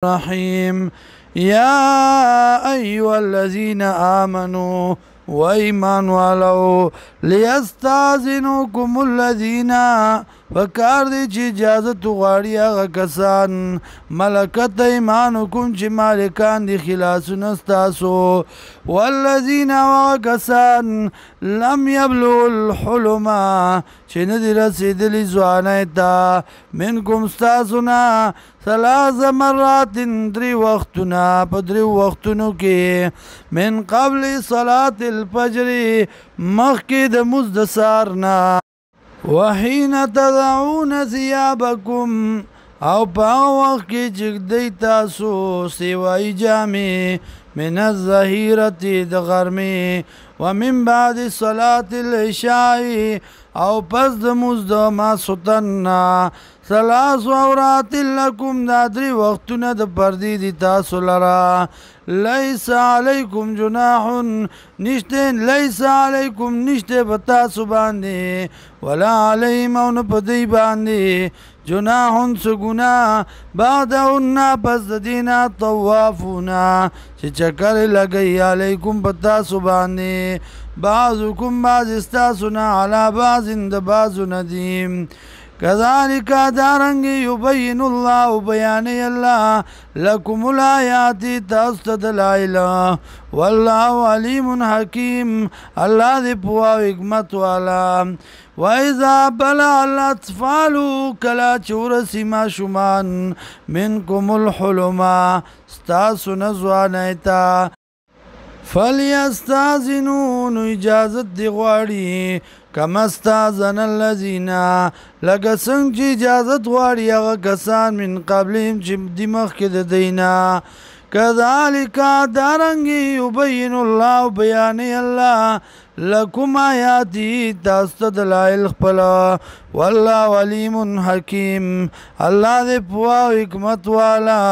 الرحيم يا أيها الذين آمنوا وإيمان والو ليستأذنكم الذين فکار دی چې اجازت غواړي هغه کسان ملکت ایمانکم چې مالکان دي خلاصونه ستاسو والذین هغه کسان لم یبلغوا الحلم چې نه دي رسېدلي ځوانۍ ته منکم ستاسو نه ثلاث مرات درې وختونه په درې وختونو کې من قبل صلاة الفجر مخکې د مونځ د سهار نه وحين تضعون ثيابكم او په وخت کې چې دی تاسو سیوای جامې من الظهیرة د غرمې ومن بعد صلاة العشاء او پس د مونځ د ماسخوتن ثلاث عورات لکم دا درې وختونه د پردې دي تاسو لره لیس علیکم جناح نشته په تاسو باندې ولا علیهم او نه په دوی باندې جناح څه ګناه بعدهن پس د دینه طوافونه چې چکر لګی علیکم په تاسو باندې بعضکم بعض ستاسو نه علی بعض د بعضو ندیم كذلك دارنگ يبين الله بياني الله لكم الآيات تستدلائل والله عليم حكيم الله ذي بوا حكمت والا وإذا بلغ الأطفال كلا چورسی ما شمان منكم الحلم ستاسو نزوانیتا فلیستاذنون اجازت دی غواړي کما استاذن الذین لکه څنګه چې اجازت غواړي هغه کسان من قبلهم چې د مخکې د دینا کذالک دارنګي یبین الله بیانې الله لکم آیاتی تاسو دلایل خپل والله علیم حکیم الله دې په حکمت والا